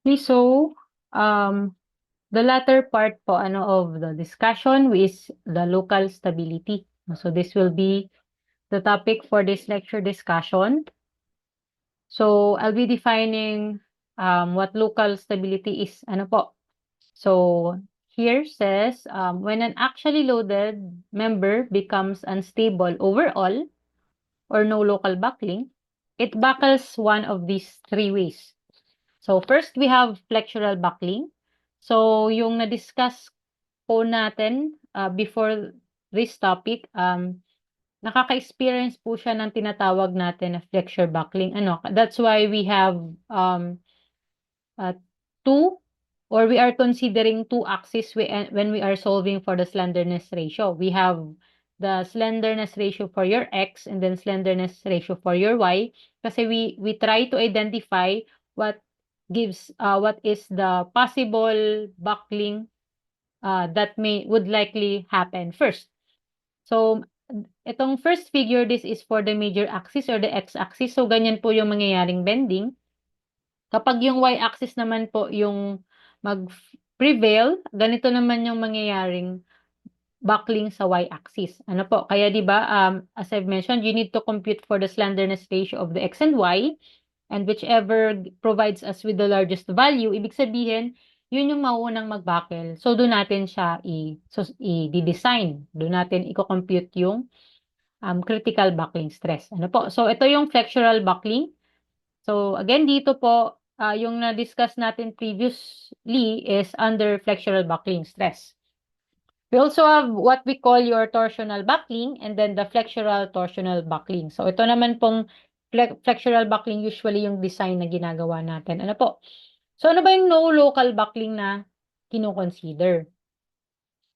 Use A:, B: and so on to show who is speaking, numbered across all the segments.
A: Okay, so the latter part po of the discussion is the local stability. So this will be the topic for this lecture discussion. So I'll be defining what local stability is. Ano po? So here says when an actually loaded member becomes unstable overall or no local buckling, it buckles one of these three ways. So first we have flexural buckling. So yung na-discuss po natin before this topic, nakaka-experience po siya ng tinatawag natin na flexure buckling. That's why we have uh, two or we are considering two axes when we are solving for the slenderness ratio. We have the slenderness ratio for your x and then slenderness ratio for your y kasi we try to identify what what is the possible buckling that would likely happen first. So itong first figure, this is for the major axis or the x-axis. So ganyan po yung mangyayaring bending. Kapag yung y-axis naman po yung mag-prevail, ganito naman yung mangyayaring buckling sa y-axis. Ano po? Kaya 'di ba, as I've mentioned, you need to compute for the slenderness ratio of the x and y, and whichever provides us with the largest value, ibig sabihin, yun yung mauunang mag-buckle. So doon natin siya i-design. Doon natin i-compute yung critical buckling stress. Ano po? So ito yung flexural buckling. So again, dito po, yung na-discuss natin previously is under flexural buckling stress. We also have what we call your torsional buckling and then the flexural torsional buckling. So ito naman pong flexural buckling, usually yung design na ginagawa natin. Ano po? So ano ba yung no local buckling na kino-consider?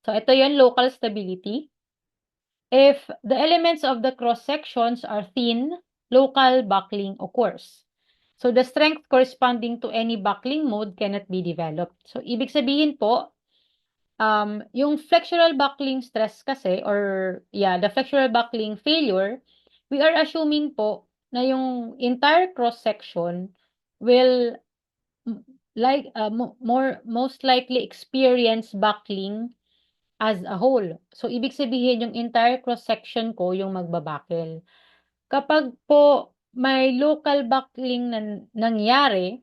A: So ito yung local stability. If the elements of the cross sections are thin, local buckling occurs. So the strength corresponding to any buckling mode cannot be developed. So ibig sabihin po, yung flexural buckling stress kasi the flexural buckling failure, we are assuming po na yung entire cross section will most likely experience buckling as a whole. So ibig sabihin yung entire cross section ko yung magbabuckle. Kapag po may local buckling na nangyari,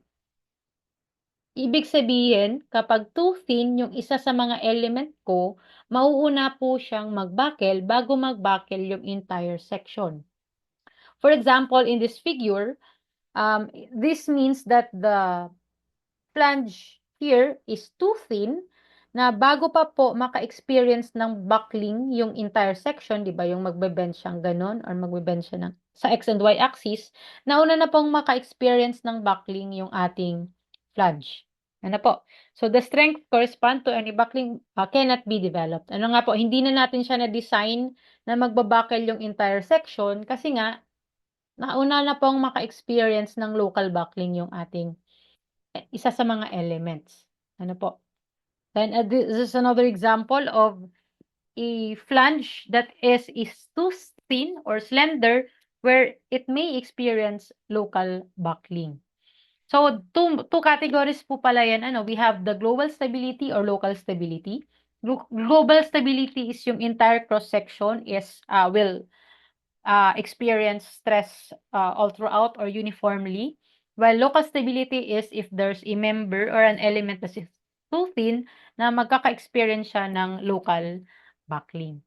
A: ibig sabihin, kapag too thin yung isa sa mga element ko, mauuna po siyang mag-buckle bago mag-buckle yung entire section. For example, in this figure, this means that the flange here is too thin na bago pa po maka-experience ng buckling yung entire section, di ba, yung magbe-bend siyang ganon or magbe-bend siya sa x and y axis, nauna na pong maka-experience ng buckling yung ating flange. Ano po? So, the strength correspond to any buckling cannot be developed. Ano nga po, hindi na natin siya na-design na magbabuckle yung entire section kasi nga, nauna na pong maka-experience ng local buckling yung ating isa sa mga elements. Ano po? Then this is another example of a flange that is too thin or slender where it may experience local buckling. So two categories po pala yan. We have the global stability or local stability. Global stability is yung entire cross section will experience stress all throughout or uniformly. While local stability is if there's a member or an element that is too thin na magkaka-experience siya ng local buckling.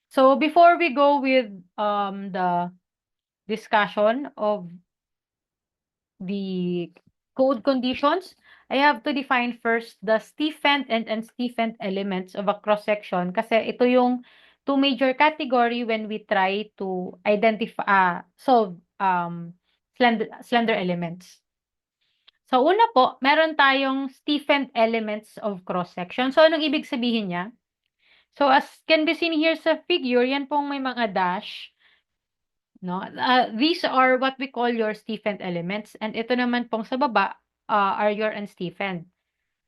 A: So before we go with the discussion of the code conditions, I have to define first the stiffened and unstiffened elements of a cross-section kasi ito yung two major category when we try to solve slender elements. So una po, meron tayong stiffened elements of cross-section. So anong ibig sabihin niya? So as can be seen here sa figure, yan pong may mga dash. No? These are what we call your stiffened elements. And ito naman pong sa baba are your unstiffened.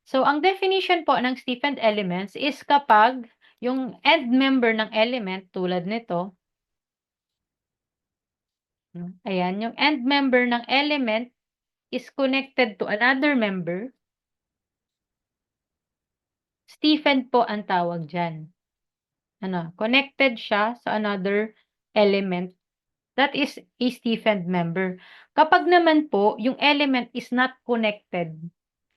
A: So, ang definition po ng stiffened elements is kapag yung end member ng element tulad nito, ayan, yung end member ng element is connected to another member, stiffened po ang tawag dyan. Connected siya sa another element. That is a stiffened member. Kapag naman po, yung element is not connected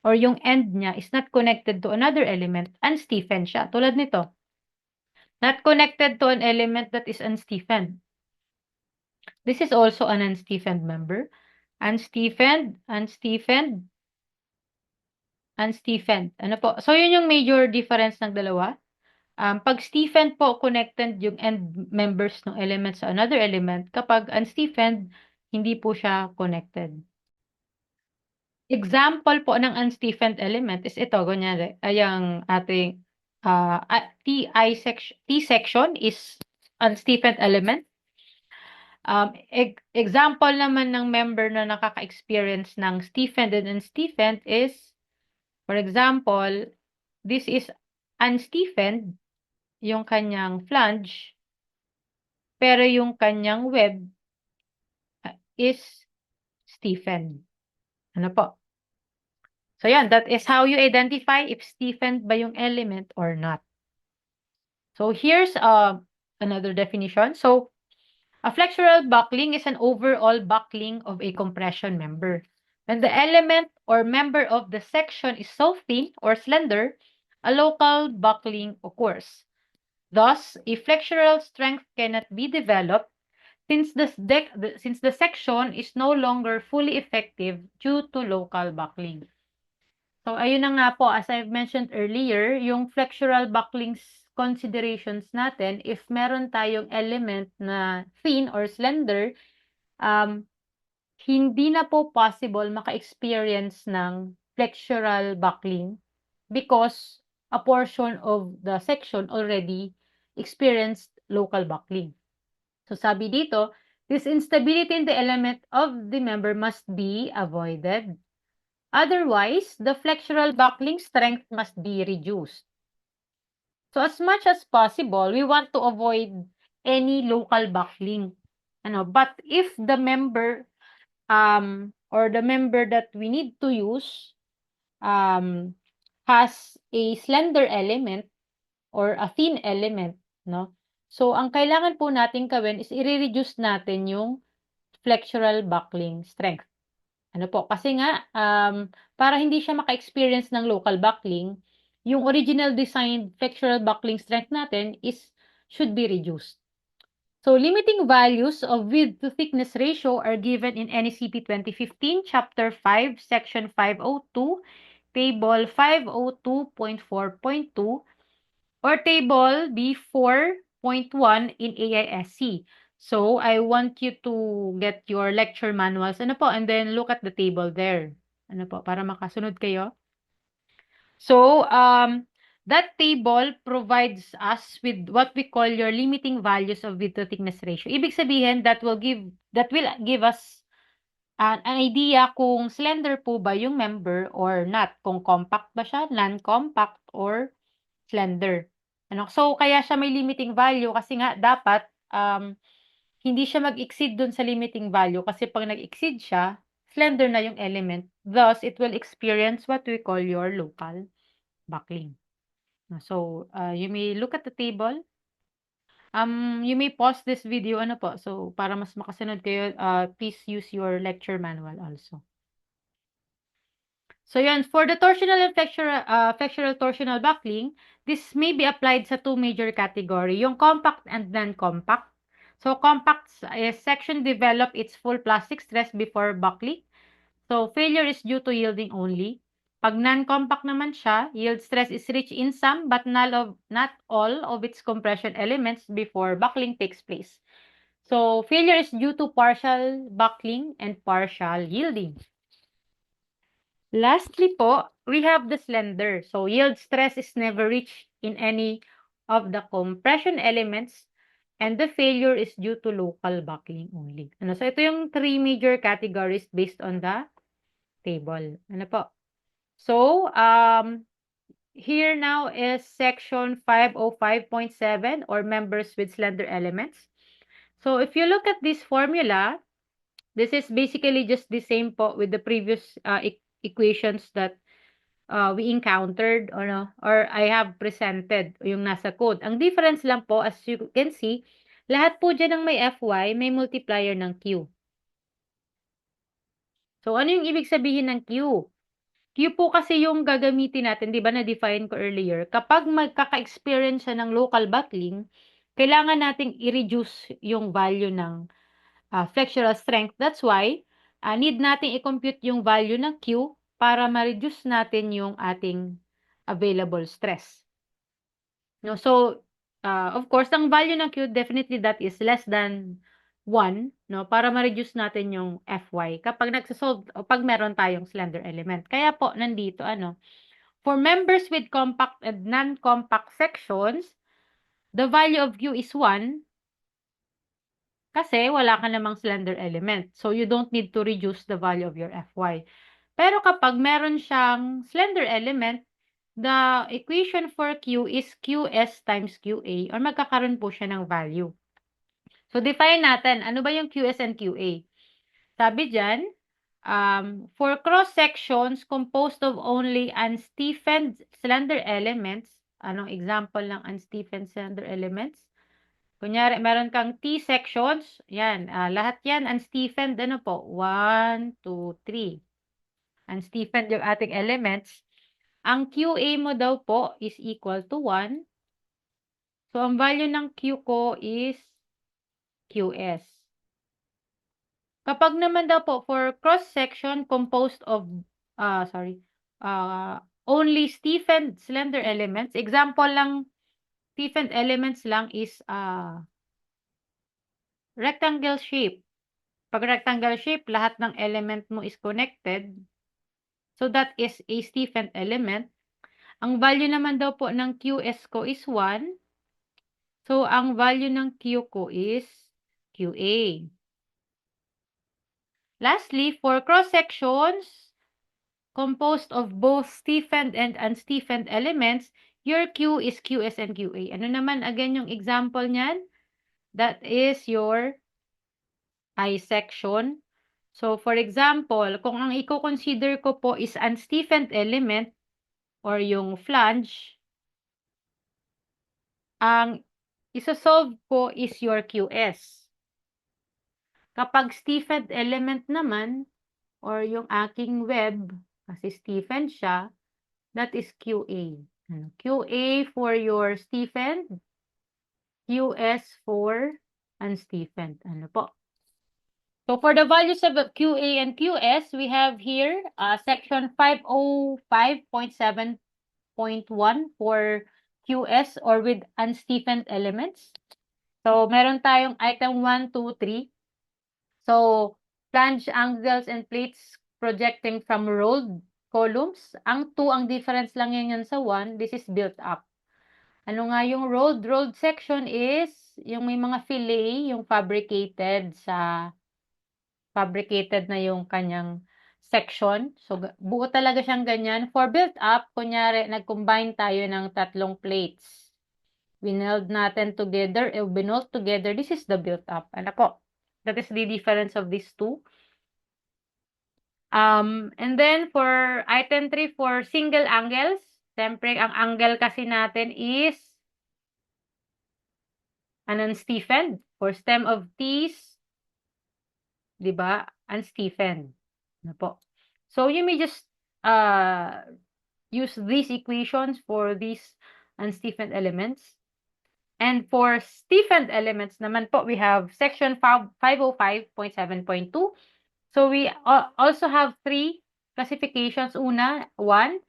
A: or yung end niya is not connected to another element, unstiffened siya. Tulad nito. Not connected to an element that is unstiffened. This is also an unstiffened member. Unstiffened, unstiffened, unstiffened. Ano po? So, yun yung major difference ng dalawa. Pag stiffened po, connected yung end members ng element sa another element. Kapag unstiffened, hindi po siya connected. Example po ng unstiffened element is ito, kunyari, ay ang ating T section is unstiffened element. Example naman ng member na nakaka-experience ng stiffened and unstiffened is, for example, this is unstiffened, yung kanyang flange, pero yung kanyang web is stiffened. Ano po? So yan, that is how you identify if stiffened ba yung element or not. So here's another definition. So a flexural buckling is an overall buckling of a compression member. When the element or member of the section is so thin or slender, a local buckling occurs. Thus, a flexural strength cannot be developed since the section is no longer fully effective due to local buckling. So, ayun na nga po, as I've mentioned earlier, yung flexural buckling considerations natin, if meron tayong element na thin or slender, hindi na po possible maka-experience ng flexural buckling because a portion of the section already experienced local buckling. So, sabi dito, this instability in the element of the member must be avoided. Otherwise, the flexural buckling strength must be reduced. So as much as possible, we want to avoid any local buckling. But if the member or the member that we need to use has a slender element or a thin element, no? So ang kailangan po natin gawin is i-reduce natin yung flexural buckling strength. Kasi nga, para hindi siya maka-experience ng local buckling, yung original designed flexural buckling strength natin should be reduced. So, limiting values of width to thickness ratio are given in NECP 2015, Chapter 5, Section 502, Table 502.4.2, or Table B4.1 in AISC. So, I want you to get your lecture manuals, and then look at the table there. Para makasunod kayo. So, that table provides us with what we call your limiting values of width to thickness ratio. Ibig sabihin, that will give us an idea kung slender po ba yung member or not. Kung compact ba siya, non-compact, or slender. So, kaya siya may limiting value kasi nga dapat hindi siya mag-exceed dun sa limiting value kasi pag nag-exceed siya, slender na yung element. Thus, it will experience what we call your local buckling. So, you may look at the table. You may pause this video, so para mas makasunod kayo, please use your lecture manual also. So yun, for the torsional and flexural torsional buckling, this may be applied sa two major category, yung compact and non-compact. So compact section develop its full plastic stress before buckling. So failure is due to yielding only. Pag non-compact naman siya, yield stress is reached in some but not all of its compression elements before buckling takes place. So failure is due to partial buckling and partial yielding. Lastly po, we have the slender. So, yield stress is never reached in any of the compression elements and the failure is due to local buckling only. So, ito yung three major categories based on the table. So, here now is section 505.7 or members with slender elements. So, if you look at this formula, This is basically just the same po with the previous equations that we encountered or I have presented yung nasa code. Ang difference lang po, as you can see, lahat po dyan ng may Fy, may multiplier ng Q. So, ano yung ibig sabihin ng Q? Q po kasi yung gagamitin natin, di ba na-define ko earlier, kapag magkaka-experience siya ng local buckling, kailangan nating i-reduce yung value ng flexural strength. That's why, need nating i-compute yung value ng Q para ma-reduce natin yung ating available stress. No, so, of course, ang value ng Q, definitely that is less than 1, no, para ma-reduce natin yung Fy kapag nagsasolve o pag meron tayong slender element. Kaya po, nandito, for members with compact and non-compact sections, the value of Q is 1 kasi wala ka namang slender element. So, you don't need to reduce the value of your Fy. Pero kapag meron siyang slender element, the equation for Q is Qs times Qa or magkakaroon po siya ng value. So, define natin, ano ba yung Qs and Qa? Sabi dyan, for cross-sections composed of only unstiffened slender elements, anong example ng unstiffened slender elements? Kunyari, meron kang T sections, yan, lahat yan unstiffened, ano po? 1, 2, 3. Unstiffened yung ating elements. Ang QA mo daw po is equal to 1. So, ang value ng Q ko is QS. Kapag naman daw po for cross-section composed of, only stiffened slender elements, example lang, stiffened elements lang is rectangle shape. Pag rectangle shape, lahat ng element mo is connected. So, that is a stiffened element. Ang value naman daw po ng QS ko is 1. So, ang value ng Q ko is QA. Lastly, for cross-sections composed of both stiffened and unstiffened elements, your Q is QS and QA. Ano naman again yung example niyan? That is your I section. So, for example, kung ang i-consider ko po is unstiffened element or yung flange, ang isosolve ko is your QS. Kapag stiffened element naman, or yung aking web, kasi stiffened siya, that is QA. QA for your stiffened, QS for unstiffened. Ano po? So, for the values of QA and QS, we have here section 505.7.1 for QS or with unstiffened elements. So, meron tayong item 1, 2, 3. So, flange angles and plates projecting from rolled columns. Ang 2, ang difference lang yan sa 1, this is built up. Ano nga yung rolled? Rolled section is yung may mga fillet, yung fabricated na yung kanyang section. So, buo talaga siyang ganyan. For built up, kunyari, nag-combine tayo ng 3 plates. Wineld natin together, binolt together. This is the built up. Ano po? That is the difference of these two. And then for item 3, for single angles, siyempre, ang angle kasi natin is unstiffened. For stem of T's, di ba? Unstiffened. Ano po? So, you may just use these equations for these unstiffened elements. And for stiffened elements naman po, we have section 505.7.2. So, we also have 3 classifications. Una, 1,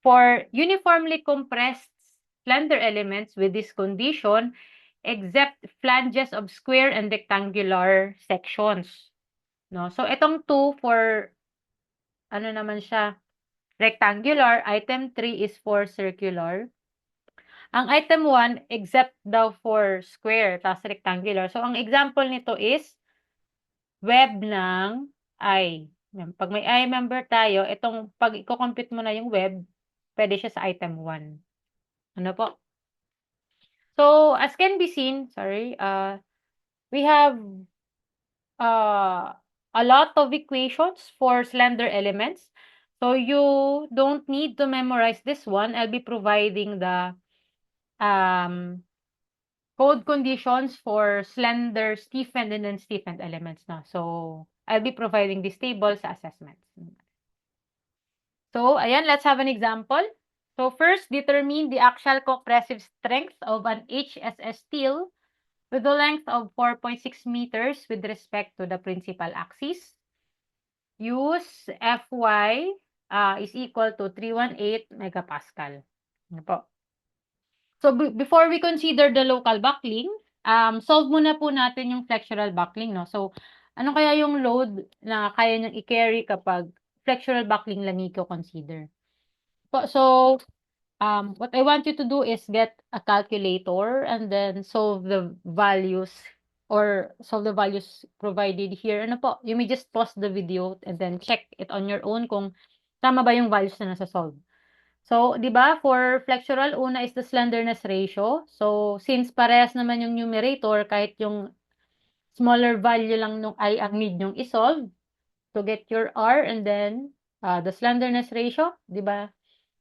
A: for uniformly compressed slender elements with this condition, except flanges of square and rectangular sections. No? So, itong 2 for, ano naman siya, rectangular. Item 3 is for circular. Ang item 1, except daw for square, tas rectangular. So, ang example nito is web ng I. Pag may I member tayo, itong pag i-compute mo na yung web, pwede siya sa item 1. Ano po? So, as can be seen, we have a lot of equations for slender elements. So you don't need to memorize this one. I'll be providing the um, code conditions for slender, stiffened, and unstiffened elements na. So I'll be providing this table sa assessments. So ayan, let's have an example. So first, determine the axial compressive strength of an HSS steel with a length of 4.6 meters with respect to the principal axis. Use Fy is equal to 318 megapascal. Ano po? So before we consider the local buckling, solve muna po natin yung flexural buckling, no? So ano kaya yung load na kaya niyang i-carry kapag flexural buckling lang i-consider? So what I want you to do is get a calculator and then solve the values provided here. Ano po, you may just pause the video and then check it on your own kung tama ba yung values na nasa solve. So, di ba, for flexural, una is the slenderness ratio. So, since parehas naman yung numerator, kahit yung smaller value lang nung I ang need nyong isolve to get your R and then the slenderness ratio, di ba?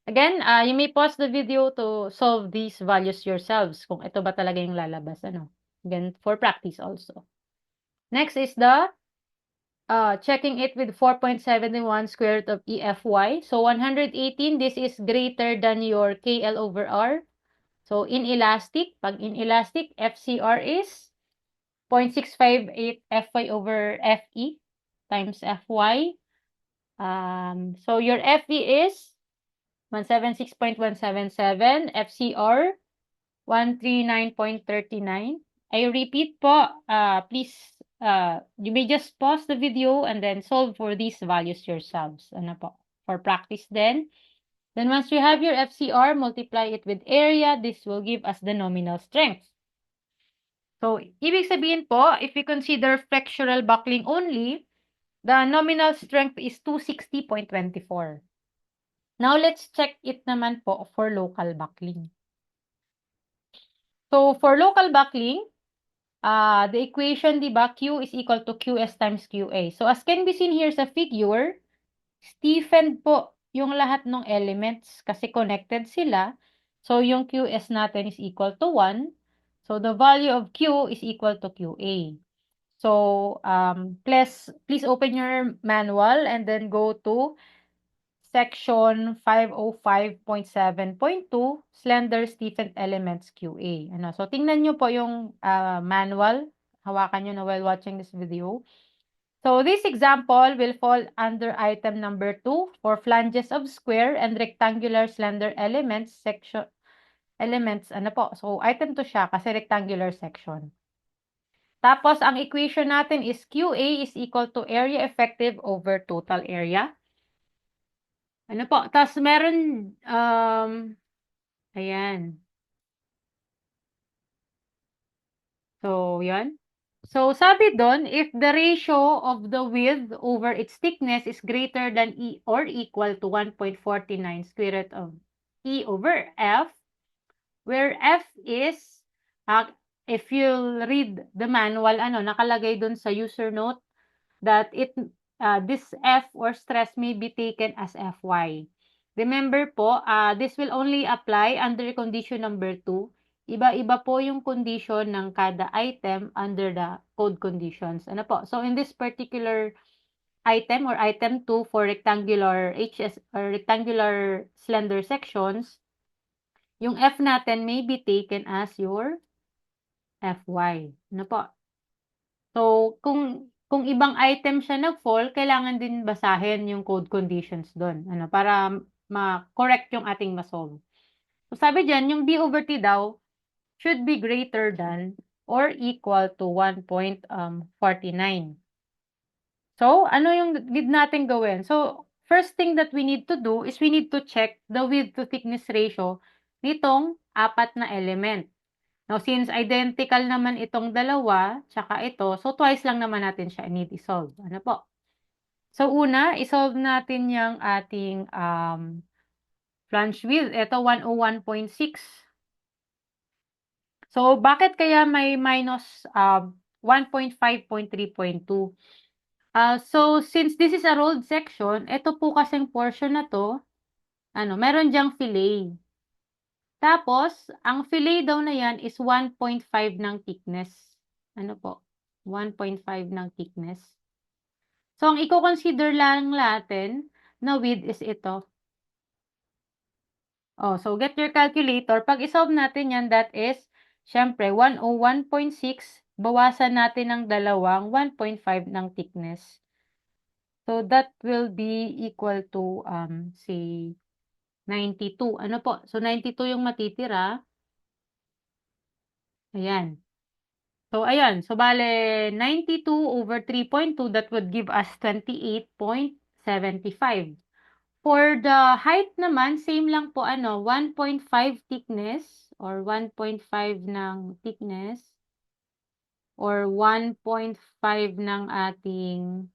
A: Again, you may pause the video to solve these values yourselves kung ito ba talaga yung lalabas. Ano? Again, for practice also. Next is the checking it with 4.71 square root of EFY. So 118, this is greater than your KL over R. So inelastic, pag inelastic, FCR is 0.658 Fy over Fe times Fy. So your Fe is 176.177, FCR 139.39. I repeat po, please, you may just pause the video and then solve for these values yourselves. Ano po? For practice then. Then once you have your FCR, multiply it with area. This will give us the nominal strength. So, ibig sabihin po, if we consider flexural buckling only, the nominal strength is 260.24. Now, let's check it naman po for local buckling. So, for local buckling, the equation, di ba, Q is equal to QS times QA. So, as can be seen here sa figure, stiffened po yung lahat ng elements kasi connected sila. So, yung QS natin is equal to 1. So, the value of Q is equal to QA. So, please open your manual and then go to section 505.7.2, slender stiffened elements QA. Ano? So, tingnan nyo po yung manual. Hawakan nyo na while watching this video. So, this example will fall under item number 2 for flanges of square and rectangular slender elements section elements. Ano po? So, item 2 siya kasi rectangular section. Tapos, ang equation natin is QA is equal to area effective over total area. Ano po? Tapos, meron, ayan. So, yan. So, sabi doon, if the ratio of the width over its thickness is greater than E or equal to 1.49 square root of E over F, where F is, if you'll read the manual, nakalagay doon sa user note that this F or stress may be taken as Fy. Remember po, this will only apply under condition number 2. Iba-iba po yung condition ng kada item under the code conditions. Ano po? So, in this particular item or item 2 for rectangular HS or rectangular slender sections, yung F natin may be taken as your Fy. Ano po? So, kung ibang item siya nag-fall, kailangan din basahin yung code conditions doon. Para ma-correct yung ating ma-solve. So, sabi dyan, yung B over T daw should be greater than or equal to 1.49. So, ano yung need natin gawin? So, first thing that we need to do is we need to check the width to thickness ratio nitong 4 na element. Now, since identical naman itong dalawa, tsaka ito, so twice lang naman natin siya need i-solve. Ano po? So, una, i-solve natin yung ating flange width. Ito, 101.6. So, bakit kaya may minus 1.5.3.2? So since this is a rolled section, ito po kasing portion na 'to, meron diyang fillet. Tapos, ang fillet daw na 'yan is 1.5 ng thickness. Ano po, 1.5 ng thickness. So, ang iko-consider lang natin na width is ito. Oh, so get your calculator. Pag i-solve natin 'yan, that is, siyempre 101.6 bawasan natin ng dalawang 1.5 ng thickness. So, that will be equal to, say, 92. Ano po? So, 92 yung matitira. Ayan. So, ayan. So, bale, 92 over 3.2, that would give us 28.75. For the height naman, same lang po, 1.5 thickness or 1.5 ng thickness or 1.5 ng ating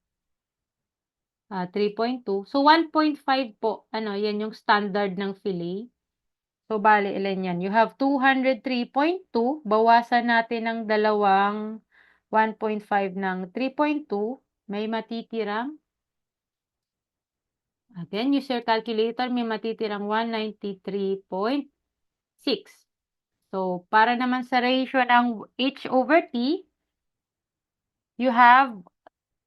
A: 3.2. So, 1.5 po, yan yung standard ng fillet. So, bale, ilan yan? You have 203.2. Bawasan natin ng dalawang 1.5 ng 3.2. May matitirang, again, use your calculator, may matitirang 193.6. So, para naman sa ratio ng H over T, you have,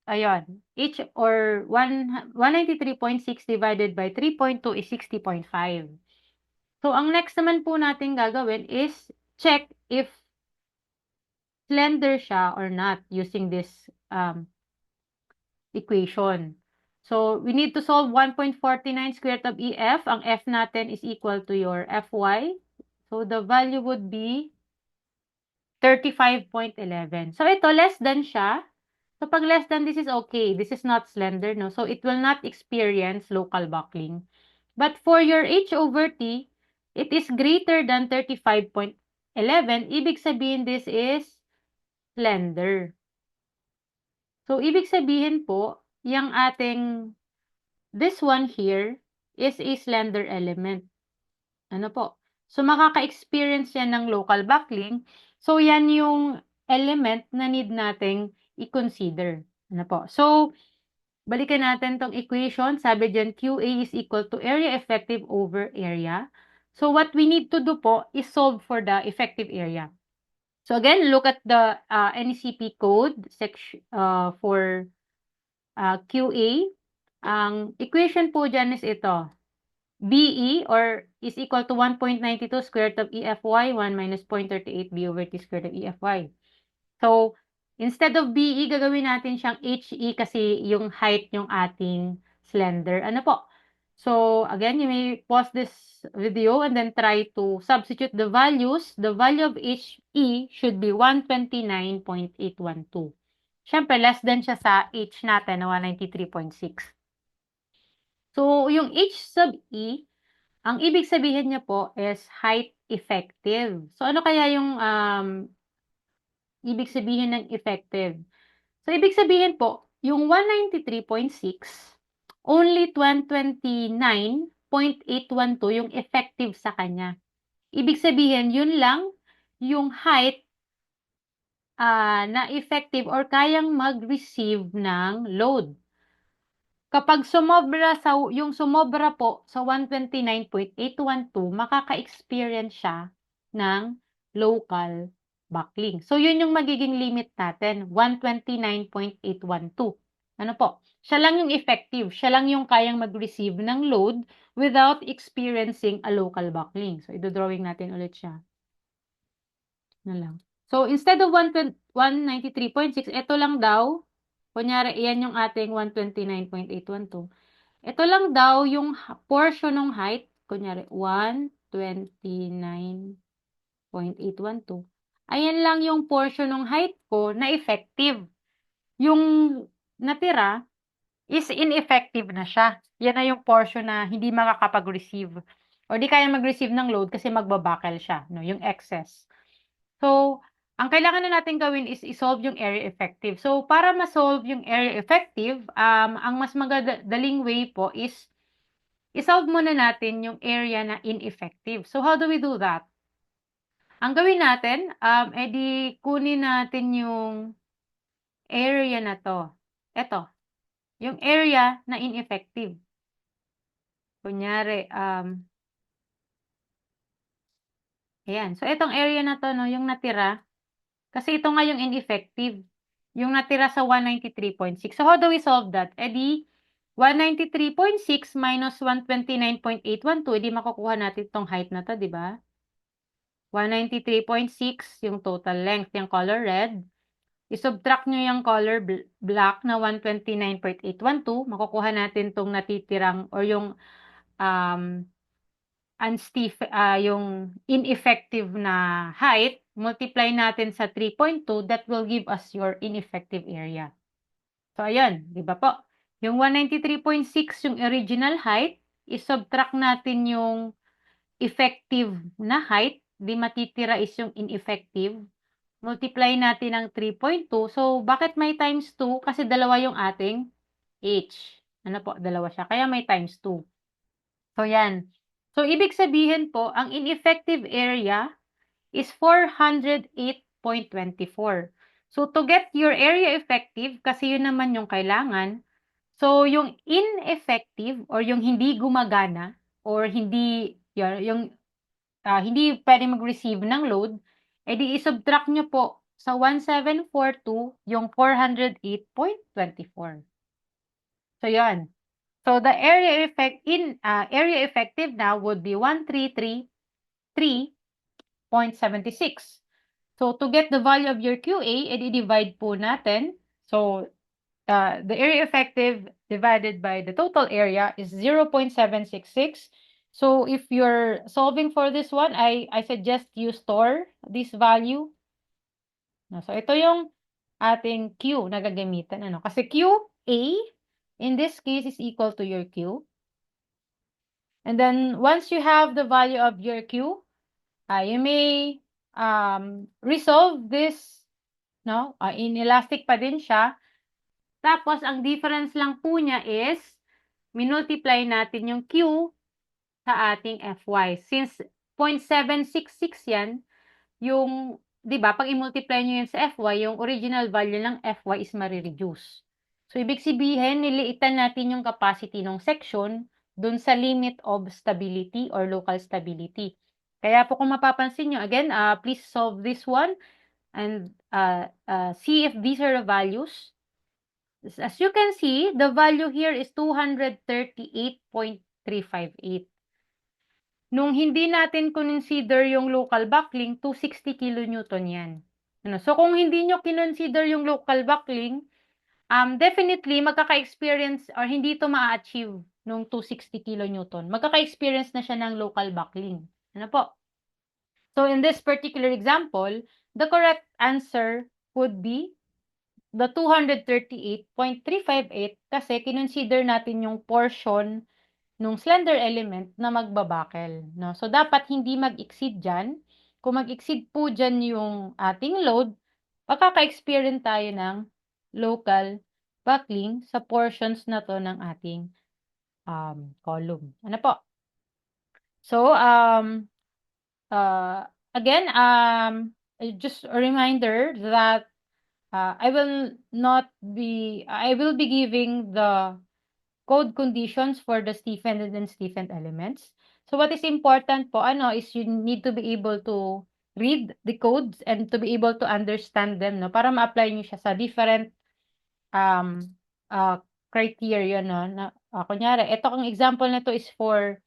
A: ayun, H or 193.6 divided by 3.2 is 60.5. So, ang next naman po natin gagawin is check if slender siya or not using this equation. So, we need to solve 1.49 square root of EF. Ang F natin is equal to your Fy. So, the value would be 35.11. So, ito, less than siya. So, pag less than, this is okay. This is not slender, no? So, it will not experience local buckling. But for your H over T, it is greater than 35.11. Ibig sabihin, this is slender. So, ibig sabihin po, yung ating, this one here, is a slender element. Ano po? So, makaka-experience yan ng local buckling. So, yan yung element na need nating i-consider. Ano po? So, balikan natin tong equation. Sabi dyan, QA is equal to area effective over area. So, what we need to do po is solve for the effective area. So, again, look at the NECP code section for QA. Ang equation po dyan is ito. BE or is equal to 1.92 square root of EFY, 1 minus 0.38 B over T square root of EFY. So, instead of BE, gagawin natin siyang HE kasi yung height yung ating slender. Ano po? So, again, you may pause this video and then try to substitute the values. The value of HE should be 129.812. Siyempre, less than siya sa H natin na 193.6. So, yung H sub E, ang ibig sabihin niya po is height effective. So, ano kaya yung ibig sabihin ng effective? So, ibig sabihin po, yung 193.6, only 129.812 yung effective sa kanya. Ibig sabihin, yun lang yung height na effective or kayang mag-receive ng load. Kapag sumobra po sa 129.812, makaka-experience siya ng local buckling. So, yun yung magiging limit natin, 129.812. Ano po? Siya lang yung effective. Siya lang yung kayang mag-receive ng load without experiencing a local buckling. So, idodrawing natin ulit siya. Na lang. So, instead of 193.6, ito lang daw. Kunyari, iyan yung ating 129.812. Ito lang daw yung portion ng height. Kunyari, 129.812. Ayan lang yung portion ng height ko na effective. Yung natira is ineffective na siya. Yan na yung portion na hindi makakapag-receive. O di kaya mag-receive ng load kasi magbabakel siya. No? Yung excess. So, ang kailangan na natin gawin is i-solve yung area effective. So, para ma-solve yung area effective, ang mas magadaling way po is i-solve muna natin yung area na ineffective. So, how do we do that? Ang gawin natin, edi kunin natin yung area na to. Ito. yung area na ineffective. Kunyari, ayan. So, itong area na to, no, yung natira, kasi ito nga yung ineffective. Yung natira sa 193.6. So, how do we solve that? Eh di, 193.6 minus 129.812, edi makukuha natin itong height na to, di ba? 193.6 yung total length, yung color red. I-subtract nyo yung color black na 129.812, makukuha natin itong natitirang or yung yung ineffective na height, multiply natin sa 3.2, that will give us your ineffective area. So, ayan, di ba po? Yung 193.6, yung original height, i-subtract natin yung effective na height, di matitira is yung ineffective. Multiply natin ng 3.2. So, bakit may times 2? Kasi dalawa yung ating h. Ano po? Dalawa siya. Kaya may times 2. So, yan. So, ibig sabihin po, ang ineffective area is 408.24. So, to get your area effective, kasi yun naman yung kailangan, so yung ineffective or yung hindi gumagana or hindi, hindi pwede mag-receive ng load, edi i-subtract nyo po sa 1742 yung 408.24. So, yan. So, the area effective now would be 1333.76. So, to get the value of your QA, i-divide po natin. So, the area effective divided by the total area is 0.766. So, if you're solving for this one, I suggest you store this value. So, ito yung ating Q na gagamitan. Kasi QA, in this case, is equal to your Q. And then, once you have the value of your Q, you may resolve this, no? Inelastic pa din siya. Tapos, ang difference lang po niya is, minultiply natin yung Q sa ating Fy. Since 0.766 yan, yung, di ba, pag i-multiply nyo yan sa Fy, yung original value ng Fy is marireduce. So, ibig sabihin, niliitan natin yung capacity ng section dun sa limit of stability or local stability. Kaya po kung mapapansin nyo, again, please solve this one and see if these are the values. As you can see, the value here is 238.358. Nung hindi natin consider yung local buckling, 260 kilonewton yan. So, kung hindi nyo kinonsider yung local buckling, definitely, magkaka-experience or hindi ito ma-achieve nung 260 kilonewton. Magkaka-experience na siya ng local buckling. Ano po? So, in this particular example, the correct answer would be the 238.358 kasi kinonsider natin yung portion nung slender element na magbabakel. No? So, dapat hindi mag-exceed dyan. Kung mag-exceed po dyan yung ating load, makaka-experience tayo ng local buckling sa portions na to ng ating column. Ano po? So, again, just a reminder that I will be giving the code conditions for the stiffened and unstiffened elements. So what is important po, is you need to be able to read the codes and to be able to understand them, no? Para ma-apply nyo siya sa different criteria, no? Kunyari, ito ang example nito is for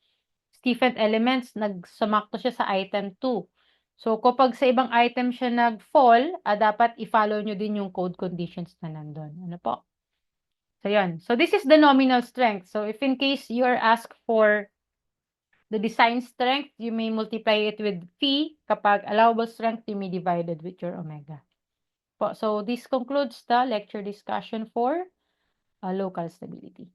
A: stiffened elements, nagsumakto siya sa item 2. So, kapag sa ibang item siya nag-fall, dapat i-follow nyo din yung code conditions na nandun. Ano po? So, yun. So, this is the nominal strength. So, if in case you are asked for the design strength, you may multiply it with phi. Kapag allowable strength, you may divide it with your omega. So, this concludes the lecture discussion for local stability.